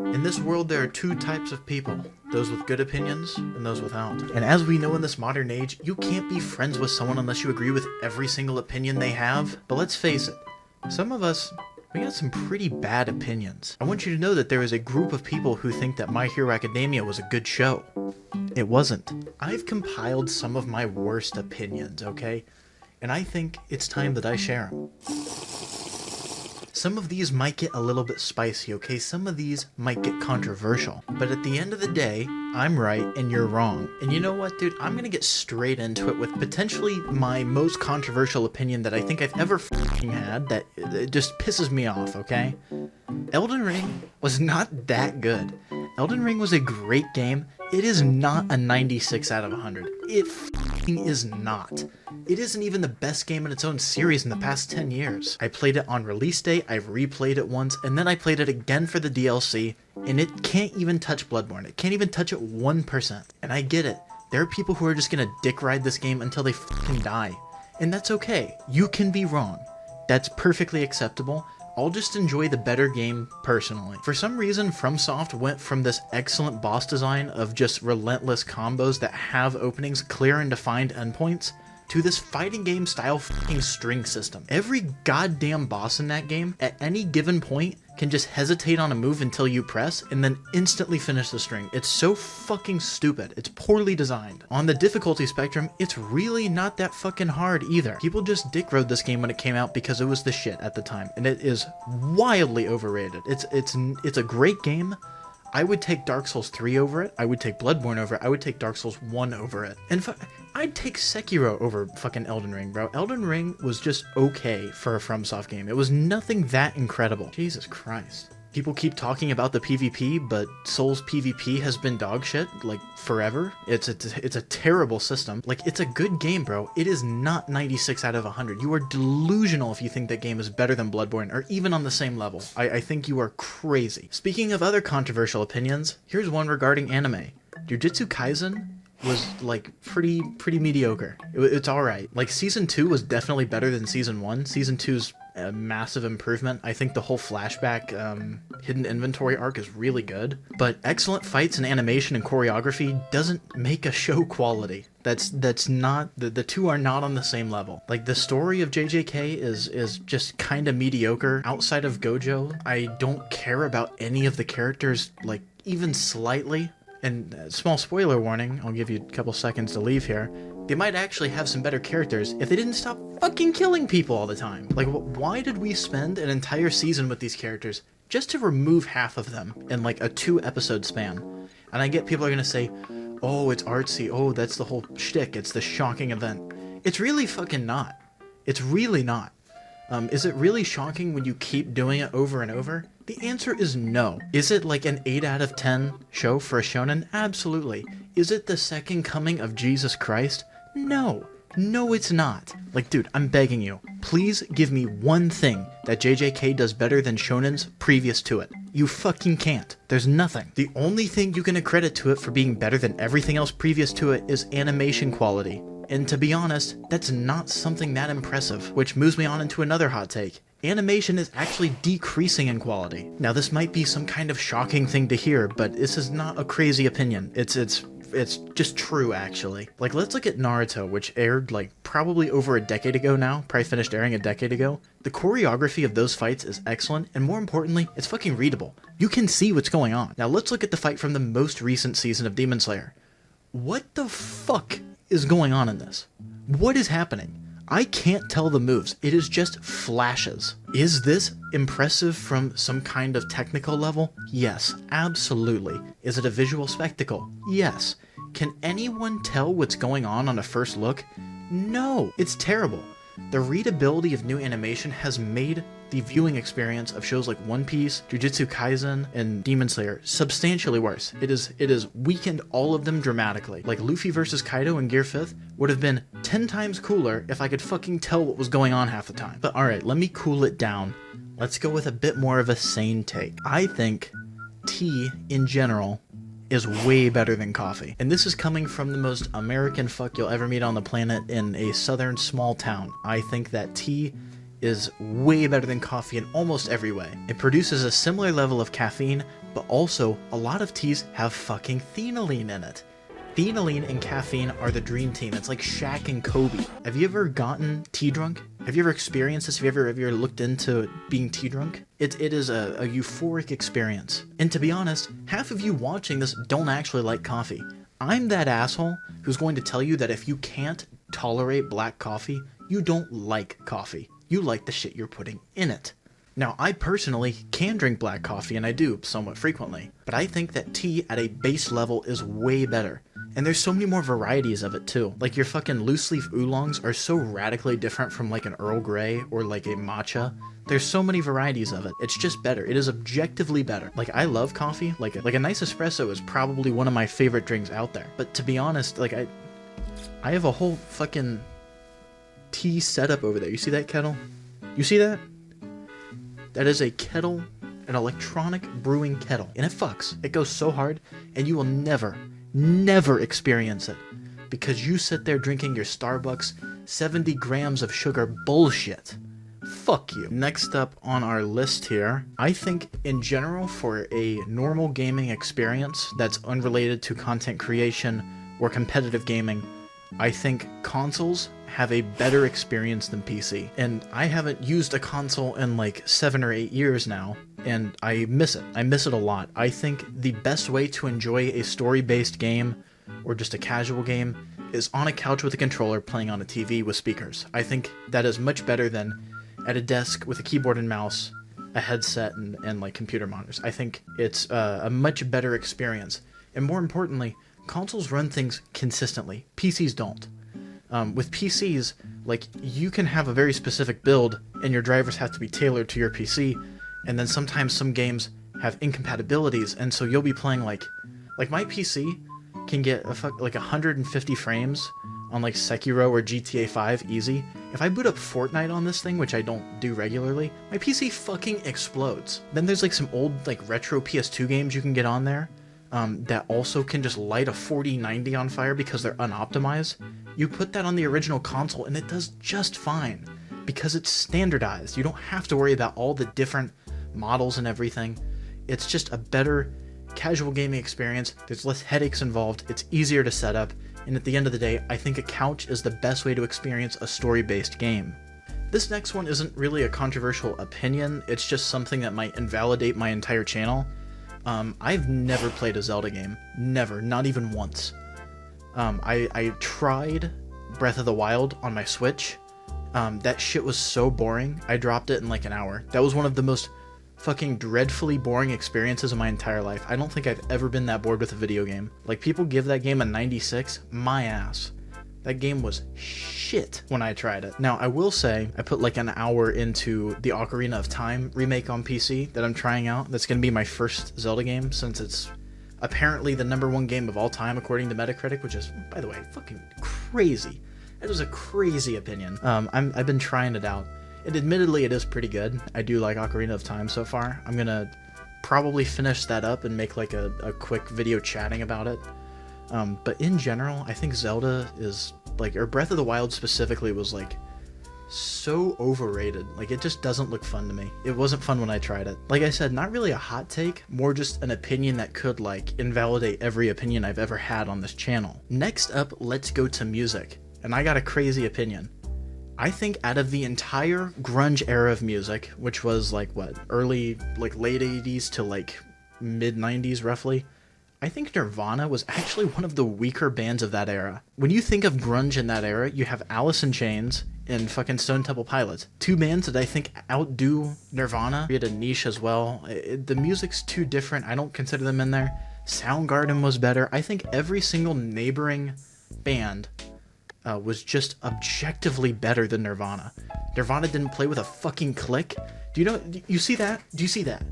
In this world, there are two types of people, those with good opinions and those without. And as we know in this modern age, you can't be friends with someone unless you agree with every single opinion they have. But let's face it, some of us, we got some pretty bad opinions. I want you to know that there is a group of people who think that My Hero Academia was a good show. It wasn't. I've compiled some of my worst opinions, okay? And I think it's time that I share them. Some of these might get a little bit spicy, okay? Some of these might get controversial. But at the end of the day, I'm right and you're wrong. And you know what, dude? I'm gonna get straight into it with potentially my most controversial opinion that I think I've ever f***ing had that it just pisses me off, okay? Elden Ring was not that good. Elden Ring was a great game. It is not a 96 out of 100. It f***ing is not. It isn't even the best game in its own series in the past 10 years. I played it on release day, I've replayed it once, and then I played it again for the DLC, and it can't even touch Bloodborne. It can't even touch it 1%. And I get it. There are people who are just gonna dick ride this game until they f***ing die. And that's okay. You can be wrong. That's perfectly acceptable. I'll just enjoy the better game personally. For some reason, FromSoft went from this excellent boss design of just relentless combos that have openings, clear and defined endpoints, to this fighting game style f***ing string system. Every goddamn boss in that game, at any given point, can just hesitate on a move until you press, and then instantly finish the string. It's so fucking stupid. It's poorly designed. On the difficulty spectrum, it's really not that fucking hard either. People just dick rode this game when it came out because it was the shit at the time, and it is wildly overrated. It's a great game. I would take Dark Souls 3 over it. I would take Bloodborne over it. I would take Dark Souls 1 over it. And I'd take Sekiro over fucking Elden Ring, bro. Elden Ring was just okay for a FromSoft game. It was nothing that incredible. Jesus Christ. People keep talking about the PvP, but Souls PvP has been dog shit, like, forever. It's a terrible system. Like, it's a good game, bro. It is not 96 out of 100. You are delusional if you think that game is better than Bloodborne, or even on the same level. I think you are crazy. Speaking of other controversial opinions, here's one regarding anime. Jujutsu Kaisen was, like, pretty mediocre. It's alright. Like, Season 2 was definitely better than Season 1. Season 2's a massive improvement. I think the whole flashback hidden inventory arc is really good, but excellent fights and animation and choreography doesn't make a show quality. That's not, the two are not on the same level. Like, the story of JJK is just kind of mediocre. Outside of Gojo, I don't care about any of the characters, like, even slightly. And small spoiler warning, I'll give you a couple seconds to leave here. They might actually have some better characters if they didn't stop fucking killing people all the time. Like, why did we spend an entire season with these characters just to remove half of them in like a 2-episode span? And I get people are gonna say, oh, it's artsy, oh, that's the whole shtick, it's the shocking event. It's really fucking not. It's really not. Is it really shocking when you keep doing it over and over? The answer is no. Is it like an 8 out of 10 show for a shonen? Absolutely. Is it the second coming of Jesus Christ? No. No, it's not. Like, dude, I'm begging you. Please give me one thing that JJK does better than shonens previous to it. You fucking can't. There's nothing. The only thing you can accredit to it for being better than everything else previous to it is animation quality. And to be honest, that's not something that impressive, which moves me on into another hot take. Animation is actually decreasing in quality. Now, this might be some kind of shocking thing to hear, but this is not a crazy opinion. It's just true, actually. Like, let's look at Naruto, which aired, like, probably over a decade ago now. Probably finished airing a decade ago. The choreography of those fights is excellent, and more importantly, it's fucking readable. You can see what's going on. Now, let's look at the fight from the most recent season of Demon Slayer. What the fuck is going on in this? What is happening? I can't tell the moves. It is just flashes. Is this impressive from some kind of technical level? Yes, absolutely. Is it a visual spectacle? Yes. Can anyone tell what's going on a first look? No, it's terrible. The readability of new animation has made the viewing experience of shows like One Piece, Jujutsu Kaisen, and Demon Slayer substantially worse. It is weakened all of them dramatically. Like, Luffy versus Kaido in Gear 5th would have been 10 times cooler if I could fucking tell what was going on half the time. But alright, let me cool it down. Let's go with a bit more of a sane take. I think tea, in general, is way better than coffee. And this is coming from the most American fuck you'll ever meet on the planet in a southern small town. I think that tea is way better than coffee in almost every way. It produces a similar level of caffeine but also a lot of teas have fucking theanine in it. Theanine and caffeine are the dream team. It's like Shaq and Kobe. Have you ever gotten tea drunk? Have you ever experienced this? Have you ever looked into being tea drunk? It is a euphoric experience. And to be honest, half of you watching this don't actually like coffee. I'm that asshole who's going to tell you that if you can't tolerate black coffee, you don't like coffee. You like the shit you're putting in it. Now, I personally can drink black coffee, and I do somewhat frequently, but I think that tea at a base level is way better. And there's so many more varieties of it too. Like your fucking loose leaf oolongs are so radically different from like an Earl Grey or like a matcha. There's so many varieties of it. It's just better. It is objectively better. Like I love coffee. Like a nice espresso is probably one of my favorite drinks out there. But to be honest, like I have a whole fucking tea setup over there. You see that kettle? You see that? That is a kettle, an electronic brewing kettle. And it fucks. It goes so hard, and you will never experience it. Because you sit there drinking your Starbucks 70 grams of sugar bullshit. Fuck you. Next up on our list here, I think in general for a normal gaming experience that's unrelated to content creation or competitive gaming, I think consoles have a better experience than PC. And I haven't used a console in like 7 or 8 years now, and I miss it. I miss it a lot. I think the best way to enjoy a story-based game, or just a casual game, is on a couch with a controller playing on a TV with speakers. I think that is much better than at a desk with a keyboard and mouse, a headset, and like computer monitors. I think it's a much better experience. And more importantly, consoles run things consistently. PCs don't. With PCs, like, you can have a very specific build, and your drivers have to be tailored to your PC, and then sometimes some games have incompatibilities, and so you'll be playing, like my PC can get like 150 frames on, like, Sekiro or GTA 5 easy. If I boot up Fortnite on this thing, which I don't do regularly, my PC fucking explodes. Then there's, like, some old, like, retro PS2 games you can get on there, that also can just light a 4090 on fire because they're unoptimized. You put that on the original console and it does just fine because it's standardized. You don't have to worry about all the different models and everything. It's just a better casual gaming experience. There's less headaches involved. It's easier to set up. And at the end of the day, I think a couch is the best way to experience a story-based game. This next one isn't really a controversial opinion. It's just something that might invalidate my entire channel. I've never played a Zelda game. Never. Not even once. I tried Breath of the Wild on my Switch. That shit was so boring. I dropped it in like an hour. That was one of the most fucking dreadfully boring experiences of my entire life. I don't think I've ever been that bored with a video game. Like, people give that game a 96. My ass. That game was shit when I tried it. Now, I will say, I put like an hour into the Ocarina of Time remake on PC that I'm trying out. That's going to be my first Zelda game, since it's apparently the #1 game of all time according to Metacritic, which is, by the way, fucking crazy. That is a crazy opinion. I've been trying it out. And admittedly, it is pretty good. I do like Ocarina of Time so far. I'm going to probably finish that up and make like a quick video chatting about it. But in general, I think Zelda is, like, or Breath of the Wild specifically was, like, so overrated. Like, it just doesn't look fun to me. It wasn't fun when I tried it. Like I said, not really a hot take, more just an opinion that could, like, invalidate every opinion I've ever had on this channel. Next up, let's go to music. And I got a crazy opinion. I think out of the entire grunge era of music, which was, like, what, early, like, late 80s to, like, mid 90s roughly, I think Nirvana was actually one of the weaker bands of that era. When you think of grunge in that era, you have Alice in Chains and fucking Stone Temple Pilots. Two bands that I think outdo Nirvana. We had a niche as well. The music's too different. I don't consider them in there. Soundgarden was better. I think every single neighboring band was just objectively better than Nirvana. Nirvana didn't play with a fucking click. Do you see that? Do you see that?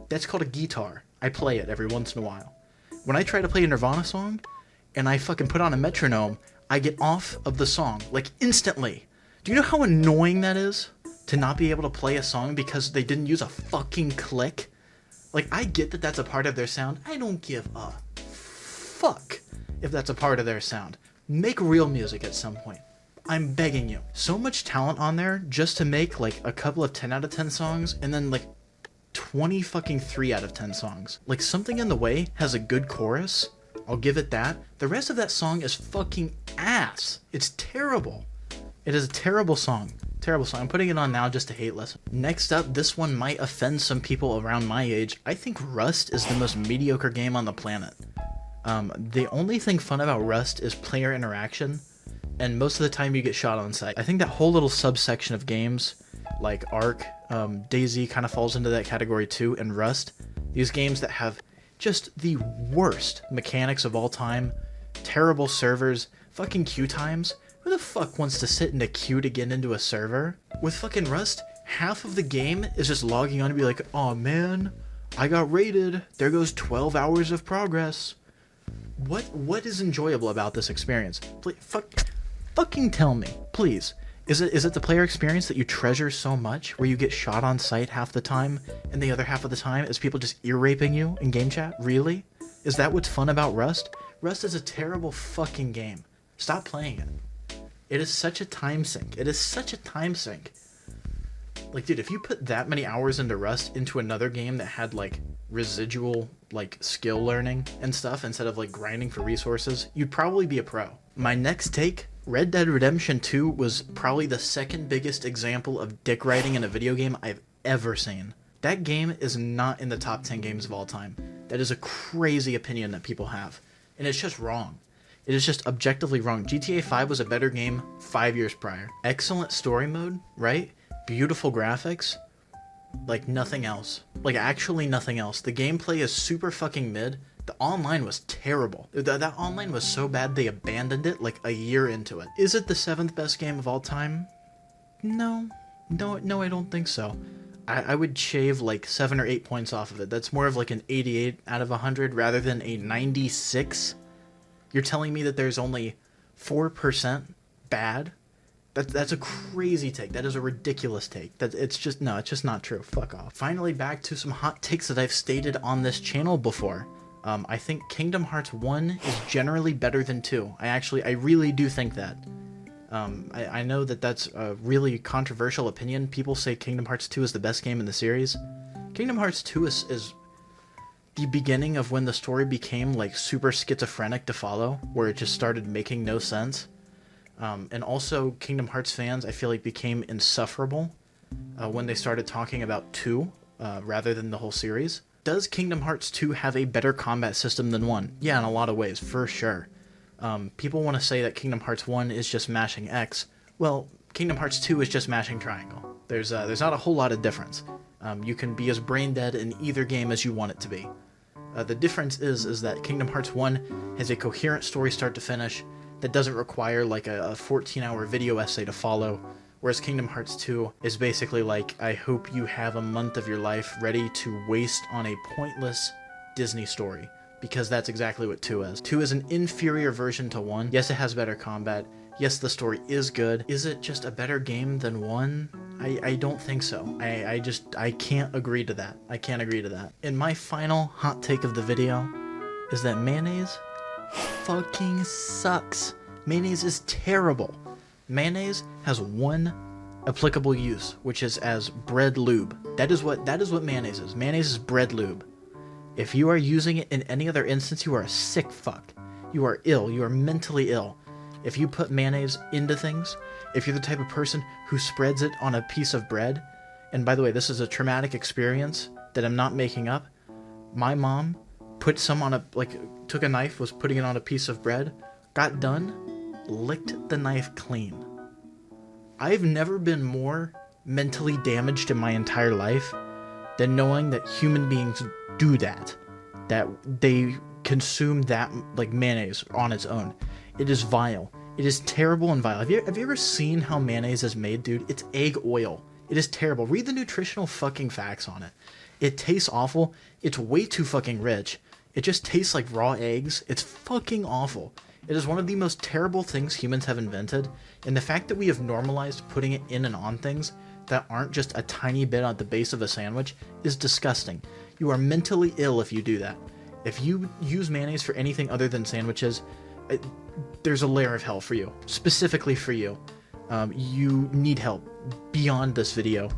That's called a guitar. I play it every once in a while. When I try to play a Nirvana song, and I fucking put on a metronome, I get off of the song, like, instantly. Do you know how annoying that is? To not be able to play a song because they didn't use a fucking click? Like, I get that that's a part of their sound. I don't give a fuck if that's a part of their sound. Make real music at some point. I'm begging you. So much talent on there just to make, like, a couple of 10 out of 10 songs, and then, like, 20 fucking 3 out of 10 songs. Like, Something in the Way has a good chorus. I'll give it that. The rest of that song is fucking ass. It's terrible. It is a terrible song. Terrible song. I'm putting it on now just to hate listen. Next up, this one might offend some people around my age. I think Rust is the most mediocre game on the planet. The only thing fun about Rust is player interaction, and most of the time you get shot on sight. I think that whole little subsection of games, like Ark, DayZ kind of falls into that category too, and Rust. These games that have just the worst mechanics of all time, terrible servers, fucking queue times. Who the fuck wants to sit in a queue to get into a server? With fucking Rust, half of the game is just logging on to be like, oh man, I got raided. There goes 12 hours of progress. What is enjoyable about this experience? Please, fucking tell me, please. Is it the player experience that you treasure so much, where you get shot on sight half the time, and the other half of the time is people just ear raping you in game chat? Really? Is that what's fun about Rust? Rust is a terrible fucking game. Stop playing it. It is such a time sink. It is such a time sink. Like, dude, if you put that many hours into Rust into another game that had, like, residual, like, skill learning and stuff instead of, like, grinding for resources, you'd probably be a pro. My next take, Red Dead Redemption 2 was probably the second biggest example of dick riding in a video game I've ever seen. That game is not in the top 10 games of all time. That is a crazy opinion that people have. And it's just wrong. It is just objectively wrong. GTA 5 was a better game 5 years prior. Excellent story mode, right? Beautiful graphics. Like nothing else. Like actually nothing else. The gameplay is super fucking mid. The online was terrible. That online was so bad they abandoned it like a year into it. Is it the 7th best game of all time? No, I don't think so. I would shave like 7 or 8 points off of it. That's more of like an 88 out of 100 rather than a 96. You're telling me that there's only 4% bad? That's a crazy take. That is a ridiculous take. It's just not true. Fuck off. Finally, back to some hot takes that I've stated on this channel before. I think Kingdom Hearts 1 is generally better than 2. I really do think that. I know that that's a really controversial opinion. People say Kingdom Hearts 2 is the best game in the series. Kingdom Hearts 2 is the beginning of when the story became like super schizophrenic to follow, where it just started making no sense. And also Kingdom Hearts fans, I feel like, became insufferable when they started talking about 2 rather than the whole series. Does Kingdom Hearts 2 have a better combat system than 1? Yeah, in a lot of ways, for sure. People want to say that Kingdom Hearts 1 is just mashing X. Well, Kingdom Hearts 2 is just mashing triangle. There's not a whole lot of difference. You can be as brain dead in either game as you want it to be. The difference is that Kingdom Hearts 1 has a coherent story start to finish that doesn't require like a 14-hour video essay to follow, whereas Kingdom Hearts 2 is basically like, I hope you have a month of your life ready to waste on a pointless Disney story, because that's exactly what 2 is. 2 is an inferior version to 1. Yes, it has better combat. Yes, the story is good. Is it just a better game than 1? I don't think so. I can't agree to that. I can't agree to that. And my final hot take of the video is that mayonnaise fucking sucks. Mayonnaise is terrible. Mayonnaise has one applicable use, which is as bread lube. That is what mayonnaise is. Mayonnaise is bread lube. If you are using it in any other instance, you are a sick fuck. You are ill. You are mentally ill. If you put mayonnaise into things, if you're the type of person who spreads it on a piece of bread, and by the way, this is a traumatic experience that I'm not making up. My mom put some on took a knife, was putting it on a piece of bread, got done, licked the knife clean. I've never been more mentally damaged in my entire life than knowing that human beings do that they consume that like mayonnaise on its own. It is vile. It is terrible and vile. Have you ever seen how mayonnaise is made, dude? It's egg oil. It is terrible. Read the nutritional fucking facts on it. It tastes awful. It's way too fucking rich. It just tastes like raw eggs. It's fucking awful. It is one of the most terrible things humans have invented, and the fact that we have normalized putting it in and on things that aren't just a tiny bit at the base of a sandwich is disgusting. You are mentally ill if you do that. If you use mayonnaise for anything other than sandwiches, there's a layer of hell for you, specifically for you. You need help beyond this video.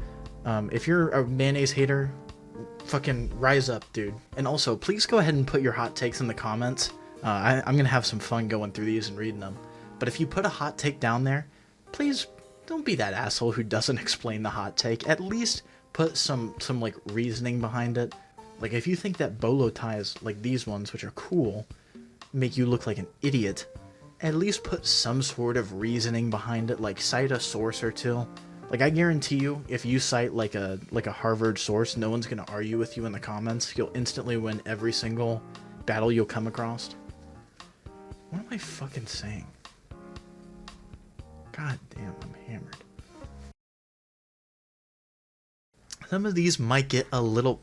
If you're a mayonnaise hater, fucking rise up, dude. And also, please go ahead and put your hot takes in the comments. I'm gonna have some fun going through these and reading them. But if you put a hot take down there, please don't be that asshole who doesn't explain the hot take. At least put some like reasoning behind it. Like if you think that bolo ties like these ones, which are cool, make you look like an idiot, at least put some sort of reasoning behind it. Like cite a source or two. Like I guarantee you, if you cite like a Harvard source, no one's gonna argue with you in the comments. You'll instantly win every single battle you'll come across. What am I fucking saying? God damn, I'm hammered. Some of these might get a little...